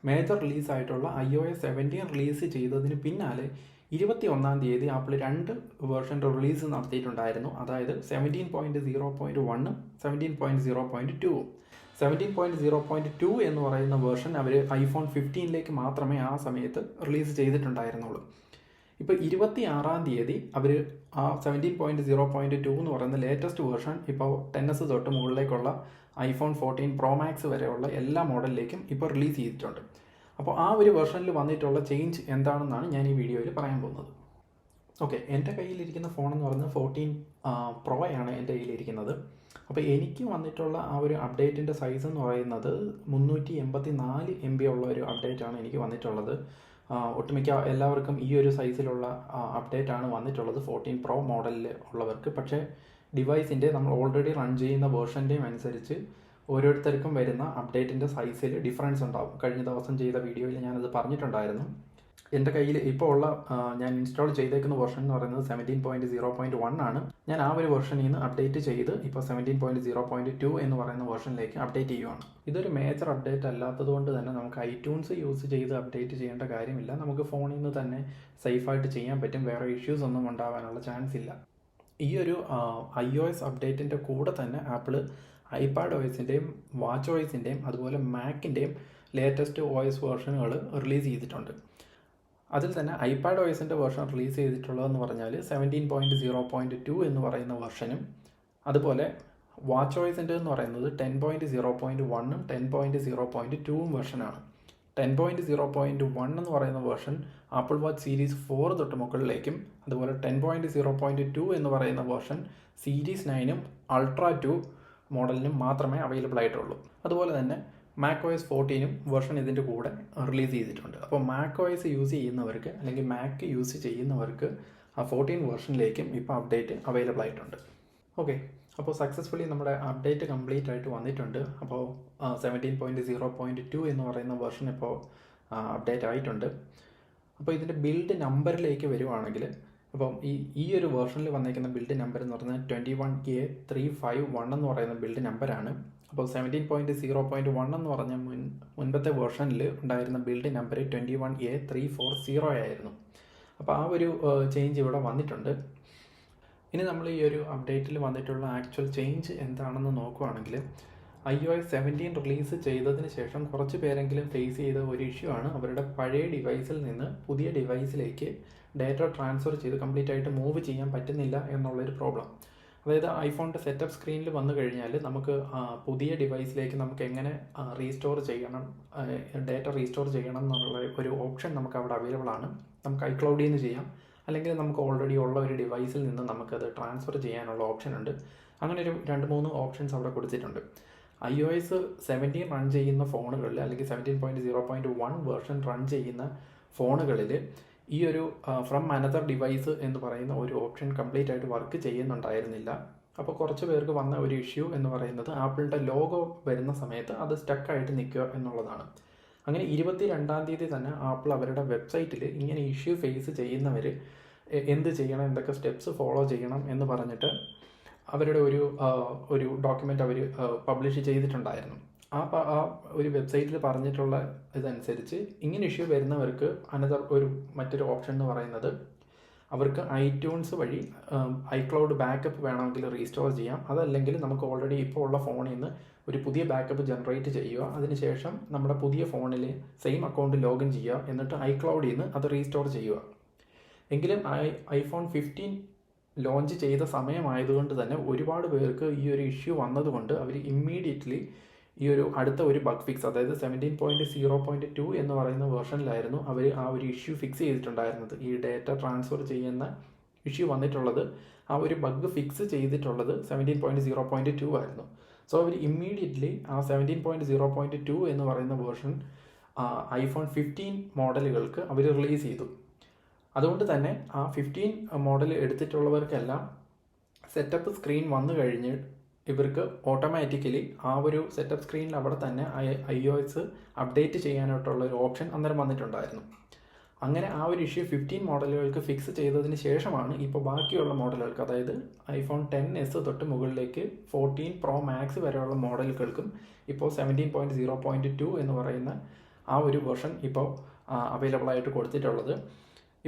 Major റിലീസായിട്ടുള്ള iOS 17 release ചെയ്തതിന് പിന്നാലെ 21 apple 2 version release നടത്തിയിട്ടുണ്ടായിരുന്നു. അതായത് 17.0.1ഉം 17.0.2ഉം. 17.0.2 എന്ന് പറയുന്ന വേർഷൻ അവർ iPhone 15ലേക്ക് മാത്രമേ ആ സമയത്ത് റിലീസ് ചെയ്തിട്ടുണ്ടായിരുന്നുള്ളൂ. ഇപ്പോൾ 26 അവർ ആ 17.0.2 എന്ന് പറയുന്ന ലേറ്റസ്റ്റ് വേർഷൻ ഇപ്പോൾ 10s തൊട്ട് മുകളിലേക്കുള്ള iPhone 14 Pro Max വരെയുള്ള എല്ലാ മോഡലിലേക്കും ഇപ്പോൾ റിലീസ് ചെയ്തിട്ടുണ്ട്. അപ്പോൾ ആ ഒരു വെർഷനിൽ വന്നിട്ടുള്ള ചേഞ്ച് എന്താണെന്നാണ് ഞാൻ ഈ വീഡിയോയിൽ പറയാൻ പോകുന്നത്. ഓക്കെ, എൻ്റെ കയ്യിലിരിക്കുന്ന ഫോൺ എന്ന് പറയുന്നത് 14 Pro ആണ് എൻ്റെ കയ്യിലിരിക്കുന്നത്. അപ്പോൾ എനിക്ക് വന്നിട്ടുള്ള ആ ഒരു അപ്ഡേറ്റിൻ്റെ സൈസ് എന്ന് പറയുന്നത് 384 MB ഉള്ള ഒരു അപ്ഡേറ്റാണ് എനിക്ക് വന്നിട്ടുള്ളത്. ഒട്ടുമിക്ക എല്ലാവർക്കും ഈ ഒരു സൈസിലുള്ള അപ്ഡേറ്റ് ആണ് വന്നിട്ടുള്ളത് 14 Pro മോഡലിൽ ഉള്ളവർക്ക്. പക്ഷേ ഡിവൈസിൻ്റെ നമ്മൾ ഓൾറെഡി റൺ ചെയ്യുന്ന വേർഷൻ്റെയും അനുസരിച്ച് ഓരോരുത്തർക്കും വരുന്ന അപ്ഡേറ്റിൻ്റെ സൈസിൽ ഡിഫറൻസ് ഉണ്ടാവും. കഴിഞ്ഞ ദിവസം ചെയ്ത വീഡിയോയിൽ ഞാനത് പറഞ്ഞിട്ടുണ്ടായിരുന്നു. എൻ്റെ കയ്യിൽ ഇപ്പോൾ ഉള്ള ഞാൻ ഇൻസ്റ്റാൾ ചെയ്തേക്കുന്ന വെർഷൻ എന്ന് പറയുന്നത് 17.0.1 ആണ്. ഞാൻ ആ ഒരു വെർഷനിൽ നിന്ന് അപ്ഡേറ്റ് ചെയ്ത് ഇപ്പോൾ 17.0.2 എന്ന് പറയുന്ന വെർഷനിലേക്ക് അപ്ഡേറ്റ് ചെയ്യുവാണ്. ഇതൊരു മേജർ അപ്ഡേറ്റ് അല്ലാത്തതുകൊണ്ട് തന്നെ നമുക്ക് iTunes യൂസ് ചെയ്ത് അപ്ഡേറ്റ് ചെയ്യേണ്ട കാര്യമില്ല. നമുക്ക് ഫോണിൽ നിന്ന് തന്നെ സേഫായിട്ട് ചെയ്യാൻ പറ്റും. വേറെ ഇഷ്യൂസ് ഒന്നും ഉണ്ടാകാനുള്ള ചാൻസ് ഇല്ല. ഈ ഒരു iOS അപ്ഡേറ്റിൻ്റെ കൂടെ തന്നെ ആപ്പിൾ iPadOSൻ്റെയും WatchOSൻ്റെയും അതുപോലെ മാക്കിൻ്റെയും ലേറ്റസ്റ്റ് OS വേർഷനുകൾ റിലീസ് ചെയ്തിട്ടുണ്ട്. അതിൽ തന്നെ iPadOSൻ്റെ വേർഷൻ റിലീസ് ചെയ്തിട്ടുള്ളതെന്ന് പറഞ്ഞാൽ 17.0.2 എന്ന് പറയുന്ന വെർഷനും അതുപോലെ WatchOSൻ്റെ എന്ന് പറയുന്നത് 10.0.1ഉം 10.0.2ഉം വെർഷനാണ്. 10.0.1 എന്ന് പറയുന്ന വേർഷൻ ആപ്പിൾ വാച്ച് സീരീസ് 4 തൊട്ട് മുകളിലേക്കും അതുപോലെ 10.0.2 എന്ന് പറയുന്ന വേർഷൻ സീരീസ് 9ഉം അൾട്രാ 2 മോഡലിനും മാത്രമേ അവൈലബിൾ ആയിട്ടുള്ളൂ. അതുപോലെ തന്നെ macOS 14ഉം വേർഷൻ ഇതിൻ്റെ കൂടെ റിലീസ് ചെയ്തിട്ടുണ്ട്. അപ്പോൾ macOS യൂസ് ചെയ്യുന്നവർക്ക് അല്ലെങ്കിൽ മാക് യൂസ് ചെയ്യുന്നവർക്ക് ആ 14 വേർഷനിലേക്കും ഇപ്പോൾ അപ്ഡേറ്റ് അവൈലബിൾ ആയിട്ടുണ്ട്. ഓക്കെ, അപ്പോൾ സക്സസ്ഫുള്ളി നമ്മുടെ അപ്ഡേറ്റ് കംപ്ലീറ്റ് ആയിട്ട് വന്നിട്ടുണ്ട്. അപ്പോൾ 17.0.2 എന്ന് പറയുന്ന വേർഷൻ ഇപ്പോൾ അപ്ഡേറ്റ് ആയിട്ടുണ്ട്. അപ്പോൾ ഇതിൻ്റെ ബിൽഡ് നമ്പറിലേക്ക് വരുവാണെങ്കിൽ അപ്പം ഈ ഒരു വേർഷനിൽ വന്നേക്കുന്ന ബിൽഡ് നമ്പർ എന്ന് പറയുന്നത് 21A351 എന്ന് പറയുന്ന ബിൽഡ് നമ്പറാണ്. അപ്പോൾ 17.0.1 എന്ന് പറഞ്ഞ മുൻപത്തെ വേർഷനിൽ ഉണ്ടായിരുന്ന ബിൽഡ് നമ്പർ 21A340 ആയിരുന്നു. അപ്പോൾ ആ ഒരു ചേഞ്ച് ഇവിടെ വന്നിട്ടുണ്ട്. ഇനി നമ്മൾ ഈ ഒരു അപ്ഡേറ്റിൽ വന്നിട്ടുള്ള ആക്ച്വൽ ചേഞ്ച് എന്താണെന്ന് നോക്കുകയാണെങ്കിൽ iOS 17 റിലീസ് ചെയ്തതിന് ശേഷം കുറച്ച് പേരെങ്കിലും ഫേസ് ചെയ്ത ഒരു ഇഷ്യൂ ആണ് അവരുടെ പഴയ ഡിവൈസിൽ നിന്ന് പുതിയ ഡിവൈസിലേക്ക് ഡാറ്റ ട്രാൻസ്ഫർ ചെയ്ത് കംപ്ലീറ്റ് ആയിട്ട് മൂവ് ചെയ്യാൻ പറ്റുന്നില്ല എന്നുള്ളൊരു പ്രോബ്ലം. അതായത് ഐഫോണിൻ്റെ സെറ്റപ്പ് സ്ക്രീനിൽ വന്നു കഴിഞ്ഞാൽ നമുക്ക് പുതിയ ഡിവൈസിലേക്ക് നമുക്ക് എങ്ങനെ റീസ്റ്റോർ ചെയ്യണം, ഡാറ്റ റീസ്റ്റോർ ചെയ്യണം എന്നുള്ള ഒരു ഓപ്ഷൻ നമുക്ക് അവിടെ അവൈലബിൾ ആണ്. നമുക്ക് iCloudയിൽ നിന്ന് ചെയ്യാം, അല്ലെങ്കിൽ നമുക്ക് ഓൾറെഡി ഉള്ള ഒരു ഡിവൈസിൽ നിന്ന് നമുക്കത് ട്രാൻസ്ഫർ ചെയ്യാനുള്ള ഓപ്ഷൻ ഉണ്ട്. അങ്ങനെ ഒരു 2-3 ഓപ്ഷൻസ് അവിടെ കൊടുത്തിട്ടുണ്ട്. iOS 17 റൺ ചെയ്യുന്ന ഫോണുകളിൽ അല്ലെങ്കിൽ 17.0.1 വേർഷൻ റൺ ചെയ്യുന്ന ഫോണുകളിൽ ഈ ഒരു ഫ്രം അനദർ ഡിവൈസ് എന്ന് പറയുന്ന ഒരു ഓപ്ഷൻ കംപ്ലീറ്റ് ആയിട്ട് വർക്ക് ചെയ്യുന്നുണ്ടായിരുന്നില്ല. അപ്പോൾ കുറച്ച് പേർക്ക് വന്ന ഒരു ഇഷ്യൂ എന്ന് പറയുന്നത് ആപ്പിളിൻ്റെ ലോഗോ വരുന്ന സമയത്ത് അത് സ്റ്റക്കായിട്ട് നിൽക്കുക എന്നുള്ളതാണ്. അങ്ങനെ 22 തന്നെ ആപ്പിൾ അവരുടെ വെബ്സൈറ്റിൽ ഇങ്ങനെ ഇഷ്യൂ ഫേസ് ചെയ്യുന്നവർ എന്ത് ചെയ്യണം, എന്തൊക്കെ സ്റ്റെപ്സ് ഫോളോ ചെയ്യണം എന്ന് പറഞ്ഞിട്ട് അവരുടെ ഒരു ഡോക്യുമെൻ്റ് അവർ പബ്ലിഷ് ചെയ്തിട്ടുണ്ടായിരുന്നു. ആ ഒരു വെബ്സൈറ്റിൽ പറഞ്ഞിട്ടുള്ള ഇതനുസരിച്ച് ഇങ്ങനെ ഇഷ്യൂ വരുന്നവർക്ക് മറ്റൊരു ഓപ്ഷൻ എന്ന് പറയുന്നത് അവർക്ക് iTunes വഴി iCloud ബാക്കപ്പ് വേണമെങ്കിൽ റീസ്റ്റോർ ചെയ്യാം. അതല്ലെങ്കിൽ നമുക്ക് ഓൾറെഡി ഇപ്പോൾ ഉള്ള ഫോണിൽ നിന്ന് ഒരു പുതിയ ബാക്കപ്പ് ജനറേറ്റ് ചെയ്യുക, അതിനുശേഷം നമ്മുടെ പുതിയ ഫോണിൽ സെയിം അക്കൗണ്ട് ലോഗിൻ ചെയ്യുക, എന്നിട്ട് iCloudയിൽ നിന്ന് അത് റീസ്റ്റോർ ചെയ്യുക. എങ്കിലും iPhone 15 ലോഞ്ച് ചെയ്ത സമയമായതുകൊണ്ട് തന്നെ ഒരുപാട് പേർക്ക് ഈ ഒരു ഇഷ്യൂ വന്നതുകൊണ്ട് അവർ ഇമ്മീഡിയറ്റ്ലി ഈ ഒരു അടുത്ത ഒരു ബഗ് ഫിക്സ്, അതായത് 17.0.2 എന്ന് പറയുന്ന വേർഷനിലായിരുന്നു അവർ ആ ഒരു ഇഷ്യൂ ഫിക്സ് ചെയ്തിട്ടുണ്ടായിരുന്നത്. ഈ ഡാറ്റ ട്രാൻസ്ഫർ ചെയ്യുന്ന ഇഷ്യൂ വന്നിട്ടുള്ളത്, ആ ഒരു ബഗ് ഫിക്സ് ചെയ്തിട്ടുള്ളത് 17.0.2 ആയിരുന്നു. സോ അവർ ഇമ്മീഡിയറ്റ്ലി ആ 17.0.2 എന്ന് പറയുന്ന വേർഷൻ iPhone 15 മോഡലുകൾക്ക് അവർ റിലീസ് ചെയ്തു. അതുകൊണ്ട് തന്നെ ആ 15 മോഡൽ എടുത്തിട്ടുള്ളവർക്കെല്ലാം സെറ്റപ്പ് സ്ക്രീൻ വന്നു കഴിഞ്ഞ് ഇവർക്ക് ഓട്ടോമാറ്റിക്കലി ആ ഒരു സെറ്റപ്പ് സ്ക്രീനിൽ അവിടെ തന്നെ iOS അപ്ഡേറ്റ് ചെയ്യാനായിട്ടുള്ള ഒരു ഓപ്ഷൻ അന്നേരം വന്നിട്ടുണ്ടായിരുന്നു. അങ്ങനെ ആ ഒരു ഇഷ്യൂ 15 മോഡലുകൾക്ക് ഫിക്സ് ചെയ്തതിന് ശേഷമാണ് ഇപ്പോൾ ബാക്കിയുള്ള മോഡലുകൾക്ക്, അതായത് iPhone XS തൊട്ട് മുകളിലേക്ക് 14 Pro Max വരെയുള്ള മോഡലുകൾക്കും ഇപ്പോൾ 17.0.2 എന്ന് പറയുന്ന ആ ഒരു വെർഷൻ ഇപ്പോൾ അവൈലബിൾ ആയിട്ട് കൊടുത്തിട്ടുള്ളത്.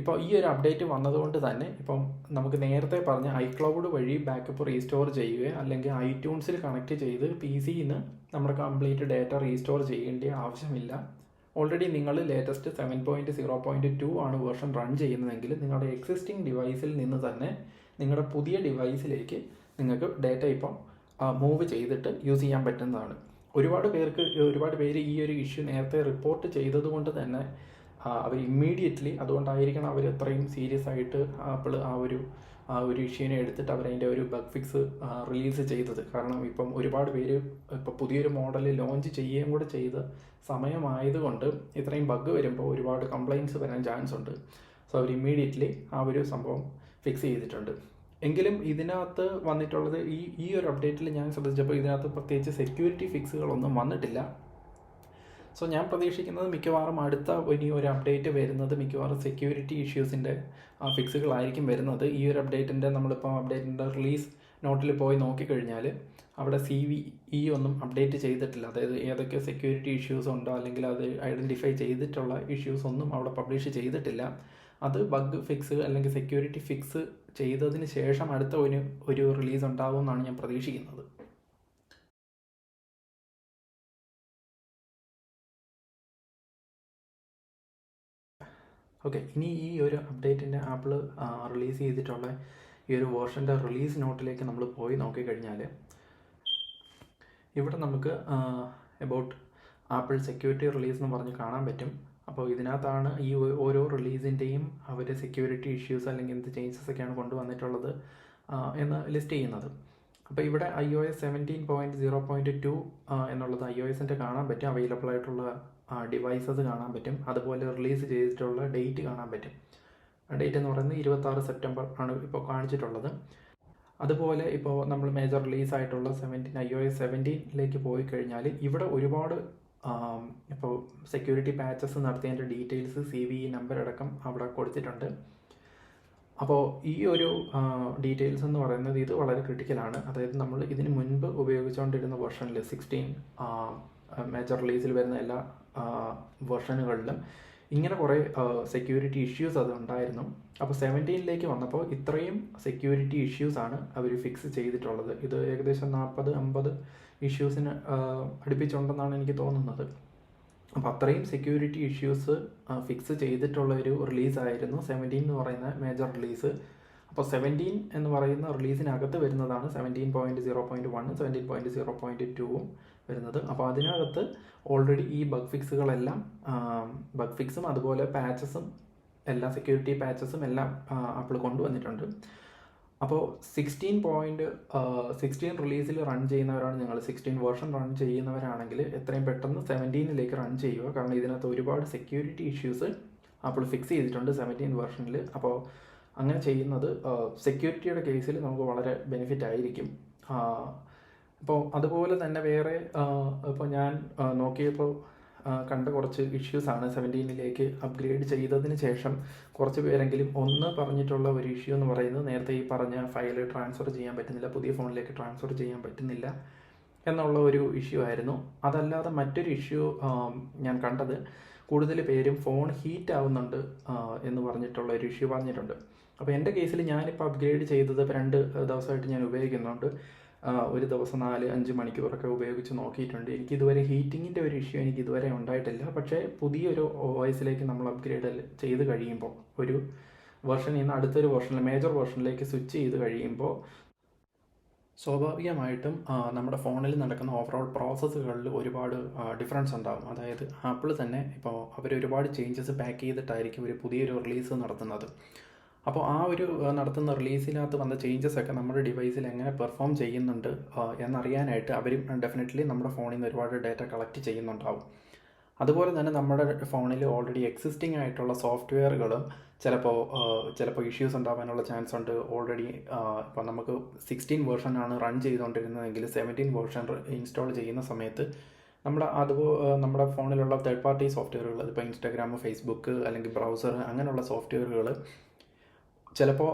ഇപ്പോൾ ഈ ഒരു അപ്ഡേറ്റ് വന്നതുകൊണ്ട് തന്നെ ഇപ്പം നമുക്ക് നേരത്തെ പറഞ്ഞ ഐക്ലൗഡ് വഴി ബാക്കപ്പ് റീസ്റ്റോർ ചെയ്യുകയോ അല്ലെങ്കിൽ ഐട്യൂൺസിൽ കണക്ട് ചെയ്ത് പി സിയിൽ നിന്ന് നമ്മുടെ കംപ്ലീറ്റ് ഡാറ്റ റീസ്റ്റോർ ചെയ്യേണ്ട ആവശ്യമില്ല. ഓൾറെഡി നിങ്ങൾ ലേറ്റസ്റ്റ് 7.0.2 ആണ് വേർഷൻ റൺ ചെയ്യുന്നതെങ്കിൽ നിങ്ങളുടെ എക്സിസ്റ്റിംഗ് ഡിവൈസിൽ നിന്ന് തന്നെ നിങ്ങളുടെ പുതിയ ഡിവൈസിലേക്ക് നിങ്ങൾക്ക് ഡാറ്റ ഇപ്പം മൂവ് ചെയ്തിട്ട് യൂസ് ചെയ്യാൻ പറ്റുന്നതാണ്. ഒരുപാട് പേര് ഈ ഒരു ഇഷ്യൂ നേരത്തെ റിപ്പോർട്ട് ചെയ്തതുകൊണ്ട് തന്നെ അവർ ഇമ്മീഡിയറ്റ്ലി, അതുകൊണ്ടായിരിക്കണം അവർ അത്രയും സീരിയസ് ആയിട്ട് ആപ്പിൾ ആ ഒരു ഇഷ്യൂവിനെ എടുത്തിട്ട് അവരതിൻ്റെ ഒരു ബഗ് ഫിക്സ് റിലീസ് ചെയ്തത്. കാരണം ഇപ്പം ഒരുപാട് പേര് ഇപ്പോൾ പുതിയൊരു മോഡൽ ലോഞ്ച് ചെയ്യുകയും കൂടെ ചെയ്ത് സമയമായതുകൊണ്ട് ഇത്രയും ബഗ് വരുമ്പോൾ ഒരുപാട് കംപ്ലയിൻറ്റ്സ് വരാൻ ചാൻസ് ഉണ്ട്. സോ അവർ ഇമ്മീഡിയറ്റ്ലി ആ ഒരു സംഭവം ഫിക്സ് ചെയ്തിട്ടുണ്ട്. എങ്കിലും ഇതിനകത്ത് വന്നിട്ടുള്ളത് ഈ ഒരു അപ്ഡേറ്റിൽ ഞാൻ ശ്രദ്ധിച്ചപ്പോൾ ഇതിനകത്ത് പ്രത്യേകിച്ച് സെക്യൂരിറ്റി ഫിക്സുകളൊന്നും വന്നിട്ടില്ല. സോ ഞാൻ പ്രതീക്ഷിക്കുന്നത് മിക്കവാറും അടുത്ത ഇനി ഒരു അപ്ഡേറ്റ് വരുന്നത് മിക്കവാറും സെക്യൂരിറ്റി ഇഷ്യൂസിൻ്റെ ഫിക്സുകളായിരിക്കും വരുന്നത്. ഈ ഒരു അപ്ഡേറ്റിൻ്റെ നമ്മളിപ്പോൾ അപ്ഡേറ്റിൻ്റെ റിലീസ് നോട്ടിൽ പോയി നോക്കിക്കഴിഞ്ഞാൽ അവിടെ CVE ഒന്നും അപ്ഡേറ്റ് ചെയ്തിട്ടില്ല. അതായത് ഏതൊക്കെ സെക്യൂരിറ്റി ഇഷ്യൂസ് ഉണ്ടോ അല്ലെങ്കിൽ അത് ഐഡൻറ്റിഫൈ ചെയ്തിട്ടുള്ള ഇഷ്യൂസ് ഒന്നും അവിടെ പബ്ലിഷ് ചെയ്തിട്ടില്ല. അത് ബഗ് ഫിക്സ് അല്ലെങ്കിൽ സെക്യൂരിറ്റി ഫിക്സ് ചെയ്തതിന് ശേഷം അടുത്ത ഒരു റിലീസ് ഉണ്ടാകുമെന്നാണ് ഞാൻ പ്രതീക്ഷിക്കുന്നത്. ഓക്കെ, ഇനി ഈ ഒരു അപ്ഡേറ്റിൻ്റെ ആപ്പിൾ റിലീസ് ചെയ്തിട്ടുള്ള ഈ ഒരു വേർഷൻ്റെ റിലീസ് നോട്ടിലേക്ക് നമ്മൾ പോയി നോക്കിക്കഴിഞ്ഞാൽ ഇവിടെ നമുക്ക് എബൌട്ട് ആപ്പിൾ സെക്യൂരിറ്റി റിലീസ് എന്ന് പറഞ്ഞ് കാണാൻ പറ്റും. അപ്പോൾ ഇതിനകത്താണ് ഈ ഓരോ റിലീസിൻ്റെയും അവർ സെക്യൂരിറ്റി ഇഷ്യൂസ് അല്ലെങ്കിൽ എന്ത് ചേഞ്ചസ് ഒക്കെയാണ് കൊണ്ടുവന്നിട്ടുള്ളത് എന്ന് ലിസ്റ്റ് ചെയ്യുന്നത്. അപ്പോൾ ഇവിടെ iOS 17.0.2 എന്നുള്ളത് iOSൻ്റെ കാണാൻ പറ്റും, അവൈലബിൾ ആയിട്ടുള്ള ഡിവൈസസ് കാണാൻ പറ്റും, അതുപോലെ റിലീസ് ചെയ്തിട്ടുള്ള ഡേറ്റ് കാണാൻ പറ്റും. ഡേറ്റ് എന്ന് പറയുന്നത് 26 സെപ്റ്റംബർ ആണ് ഇപ്പോൾ കാണിച്ചിട്ടുള്ളത്. അതുപോലെ ഇപ്പോൾ നമ്മൾ മേജർ റിലീസായിട്ടുള്ള iOS 17 പോയി കഴിഞ്ഞാൽ ഇവിടെ ഒരുപാട് ഇപ്പോൾ സെക്യൂരിറ്റി പാച്ചസ് നടത്തിയതിൻ്റെ ഡീറ്റെയിൽസ് CVE നമ്പർ അടക്കം അവിടെ കൊടുത്തിട്ടുണ്ട്. അപ്പോൾ ഈ ഒരു ഡീറ്റെയിൽസ് എന്ന് പറയുന്നത് ഇത് വളരെ ക്രിട്ടിക്കലാണ്. അതായത് നമ്മൾ ഇതിന് മുൻപ് ഉപയോഗിച്ചുകൊണ്ടിരുന്ന വെർഷനിൽ 16 മേജർ റിലീസിൽ വരുന്ന എല്ലാ വെർഷനുകളിലും ഇങ്ങനെ കുറേ സെക്യൂരിറ്റി ഇഷ്യൂസ് അത് ഉണ്ടായിരുന്നു. അപ്പോൾ 17 വന്നപ്പോൾ ഇത്രയും സെക്യൂരിറ്റി ഇഷ്യൂസാണ് അവർ ഫിക്സ് ചെയ്തിട്ടുള്ളത്. ഇത് ഏകദേശം 40-50 ഇഷ്യൂസിന് അടുപ്പിച്ചുണ്ടെന്നാണ് എനിക്ക് തോന്നുന്നത്. അപ്പോൾ അത്രയും സെക്യൂരിറ്റി ഇഷ്യൂസ് ഫിക്സ് ചെയ്തിട്ടുള്ള ഒരു റിലീസായിരുന്നു 17 എന്ന് പറയുന്ന മേജർ റിലീസ്. അപ്പോൾ 17 എന്ന് പറയുന്ന റിലീസിനകത്ത് വരുന്നതാണ് 17.0.1, 17.0.2 വരുന്നത്. അപ്പോൾ അതിനകത്ത് ഓൾറെഡി ഈ ബഗ് ഫിക്സുകളെല്ലാം ബഗ് ഫിക്സും അതുപോലെ പാച്ചസും എല്ലാ സെക്യൂരിറ്റി പാച്ചസും എല്ലാം ആപ്പിൾ കൊണ്ടുവന്നിട്ടുണ്ട്. അപ്പോൾ 16 റിലീസിൽ റൺ ചെയ്യുന്നവരാണ് നിങ്ങൾ, 16 വേർഷൻ റൺ ചെയ്യുന്നവരാണെങ്കിൽ എത്രയും പെട്ടെന്ന് 17 റൺ ചെയ്യുക. കാരണം ഇതിനകത്ത് ഒരുപാട് സെക്യൂരിറ്റി ഇഷ്യൂസ് ആപ്പിൾ ഫിക്സ് ചെയ്തിട്ടുണ്ട് 17 വേർഷനിൽ. അപ്പോൾ അങ്ങനെ ചെയ്യുന്നത് സെക്യൂരിറ്റിയുടെ കേസിൽ നമുക്ക് വളരെ ബെനിഫിറ്റ് ആയിരിക്കും. ഇപ്പോൾ അതുപോലെ തന്നെ വേറെ ഇപ്പോൾ ഞാൻ നോക്കിയപ്പോൾ കണ്ട കുറച്ച് ഇഷ്യൂസാണ് 17 അപ്ഗ്രേഡ് ചെയ്തതിന് ശേഷം കുറച്ച് പേരെങ്കിലും ഒന്ന് പറഞ്ഞിട്ടുള്ള ഒരു ഇഷ്യൂ എന്ന് പറയുന്നത് നേരത്തെ ഈ പറഞ്ഞ ഫയൽ ട്രാൻസ്ഫർ ചെയ്യാൻ പറ്റുന്നില്ല, പുതിയ ഫോണിലേക്ക് ട്രാൻസ്ഫർ ചെയ്യാൻ പറ്റുന്നില്ല എന്നുള്ള ഒരു ഇഷ്യൂ ആയിരുന്നു. അതല്ലാതെ മറ്റൊരു ഇഷ്യൂ ഞാൻ കണ്ടത് കൂടുതൽ പേരും ഫോൺ ഹീറ്റ് ആവുന്നുണ്ട് എന്ന് പറഞ്ഞിട്ടുള്ള ഒരു ഇഷ്യൂ പറഞ്ഞിട്ടുണ്ട്. അപ്പോൾ എൻ്റെ കേസിൽ ഞാനിപ്പോൾ അപ്ഗ്രേഡ് ചെയ്തത് 2 ദിവസമായിട്ട് ഞാൻ ഉപയോഗിക്കുന്നുണ്ട്. ഒരു ദിവസം 4-5 മണിക്കൂറൊക്കെ ഉപയോഗിച്ച് നോക്കിയിട്ടുണ്ട്. എനിക്കിതുവരെ ഹീറ്റിങ്ങിൻ്റെ ഒരു ഇഷ്യൂ ഇതുവരെ ഉണ്ടായിട്ടില്ല. പക്ഷേ പുതിയൊരു OSലേക്ക് നമ്മൾ അപ്ഗ്രേഡ് ചെയ്ത് കഴിയുമ്പോൾ ഒരു വെർഷനിൽ നിന്ന് അടുത്തൊരു വെർഷനിൽ മേജർ വെർഷനിലേക്ക് സ്വിച്ച് ചെയ്ത് കഴിയുമ്പോൾ സ്വാഭാവികമായിട്ടും നമ്മുടെ ഫോണിൽ നടക്കുന്ന ഓവറോൾ പ്രോസസ്സുകളിൽ ഒരുപാട് ഡിഫറൻസ് ഉണ്ടാകും. അതായത് ആപ്പിൾ തന്നെ ഇപ്പോൾ അവർ ഒരുപാട് ചേഞ്ചസ് പാക്ക് ചെയ്തിട്ടായിരിക്കും ഒരു പുതിയൊരു റിലീസ് നടത്തുന്നത്. അപ്പോൾ ആ ഒരു നടത്തുന്ന റിലീസിനകത്ത് വന്ന ചേഞ്ചസ് ഒക്കെ നമ്മുടെ ഡിവൈസിൽ എങ്ങനെ പെർഫോം ചെയ്യുന്നുണ്ട് എന്നറിയാനായിട്ട് അവരും ഡെഫിനറ്റ്ലി നമ്മുടെ ഫോണിൽ നിന്ന് ഒരുപാട് ഡാറ്റ കളക്ട് ചെയ്യുന്നുണ്ടാവും. അതുപോലെ തന്നെ നമ്മുടെ ഫോണിൽ ഓൾറെഡി എക്സിസ്റ്റിംഗ് ആയിട്ടുള്ള സോഫ്റ്റ്വെയറുകളും ചിലപ്പോൾ ഇഷ്യൂസ് ഉണ്ടാകാനുള്ള ചാൻസ് ഉണ്ട്. ഓൾറെഡി ഇപ്പോൾ നമുക്ക് 16 വേർഷനാണ് റൺ ചെയ്തുകൊണ്ടിരുന്നതെങ്കിൽ 17 വേർഷൻ ഇൻസ്റ്റാൾ ചെയ്യുന്ന സമയത്ത് നമ്മുടെ ഫോണിലുള്ള തേർഡ് പാർട്ടി സോഫ്റ്റ്വെയറുകൾ, ഇപ്പോൾ ഇൻസ്റ്റാഗ്രാം, ഫേസ്ബുക്ക് അല്ലെങ്കിൽ ബ്രൗസർ അങ്ങനെയുള്ള സോഫ്റ്റ്വെയറുകൾ ചിലപ്പോൾ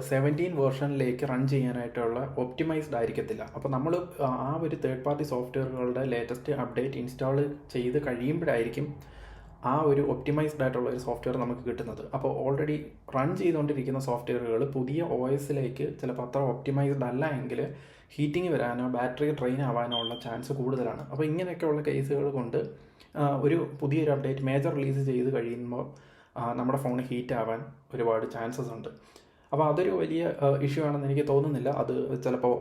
17 വേർഷനിലേക്ക് റൺ ചെയ്യാനായിട്ടുള്ള ഒപ്റ്റിമൈസ്ഡ് ആയിരിക്കത്തില്ല. അപ്പോൾ നമ്മൾ ആ ഒരു തേർഡ് പാർട്ടി സോഫ്റ്റ്വെയറുകളുടെ ലേറ്റസ്റ്റ് അപ്ഡേറ്റ് ഇൻസ്റ്റാൾ ചെയ്ത് കഴിയുമ്പോഴായിരിക്കും ആ ഒരു ഒപ്റ്റിമൈസ്ഡ് ആയിട്ടുള്ള ഒരു സോഫ്റ്റ്വെയർ നമുക്ക് കിട്ടുന്നത്. അപ്പോൾ ഓൾറെഡി റൺ ചെയ്തുകൊണ്ടിരിക്കുന്ന സോഫ്റ്റ്വെയറുകൾ പുതിയ ഒ എസിലേക്ക് ചിലപ്പോൾ അത്ര ഒപ്റ്റിമൈസ്ഡ് അല്ല എങ്കിൽ ഹീറ്റിംഗ് വരാനോ ബാറ്ററി ഡ്രെയിൻ ആവാനോ ഉള്ള ചാൻസ് കൂടുതലാണ്. അപ്പോൾ ഇങ്ങനെയൊക്കെയുള്ള കേസുകൾ കൊണ്ട് ഒരു പുതിയൊരു അപ്ഡേറ്റ് മേജർ റിലീസ് ചെയ്ത് കഴിയുമ്പോൾ നമ്മുടെ ഫോൺ ഹീറ്റ് ആവാൻ ഒരുപാട് ചാൻസസ് ഉണ്ട്. അപ്പോൾ അതൊരു വലിയ ഇഷ്യൂ ആണെന്ന് എനിക്ക് തോന്നുന്നില്ല. അത് ചിലപ്പോൾ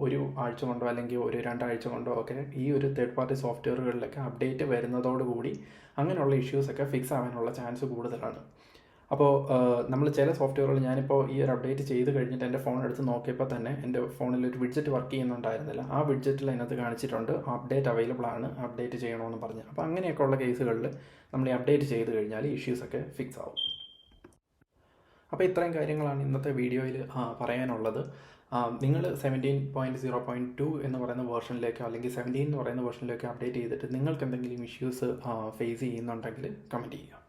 ഒരു ആഴ്ച കൊണ്ടോ അല്ലെങ്കിൽ ഒരു 2 ആഴ്ച കൊണ്ടോ ഒക്കെ ഈ ഒരു തേർഡ് പാർട്ടി സോഫ്റ്റ്വെയറുകളിലൊക്കെ അപ്ഡേറ്റ് വരുന്നതോടുകൂടി അങ്ങനെയുള്ള ഇഷ്യൂസൊക്കെ ഫിക്സ് ആവാനുള്ള ചാൻസ് കൂടുതലാണ്. അപ്പോൾ നമ്മൾ ചില സോഫ്റ്റ്വെയറുകൾ ഞാനിപ്പോൾ ഈ ഒരു അപ്ഡേറ്റ് ചെയ്ത് കഴിഞ്ഞിട്ട് എൻ്റെ ഫോൺ എടുത്ത് നോക്കിയപ്പോൾ തന്നെ എൻ്റെ ഫോണിൽ ഒരു വിഡ്ജറ്റ് വർക്ക് ചെയ്യുന്നുണ്ടായിരുന്നില്ല. ആ വിഡ്ജറ്റിൽ അതിനകത്ത് കാണിച്ചിട്ടുണ്ട് അപ്ഡേറ്റ് അവൈലബിൾ ആണ്, അപ്ഡേറ്റ് ചെയ്യണമെന്ന് പറഞ്ഞ്. അപ്പോൾ അങ്ങനെയൊക്കെ ഉള്ള കേസുകളിൽ നമ്മൾ ഈ അപ്ഡേറ്റ് ചെയ്ത് കഴിഞ്ഞാൽ ഇഷ്യൂസൊക്കെ ഫിക്സ് ആവും. അപ്പോൾ ഇത്രയും കാര്യങ്ങളാണ് ഇന്നത്തെ വീഡിയോയിൽ പറയാനുള്ളത്. നിങ്ങൾ 17.0.2 എന്ന് പറയുന്ന വേർഷനിലേക്കോ അല്ലെങ്കിൽ 17 എന്ന് പറയുന്ന വേർഷനിലേക്കോ അപ്ഡേറ്റ് ചെയ്തിട്ട് നിങ്ങൾക്ക് എന്തെങ്കിലും ഇഷ്യൂസ് ഫേസ് ചെയ്യുന്നുണ്ടെങ്കിൽ കമൻറ്റ് ചെയ്യുക.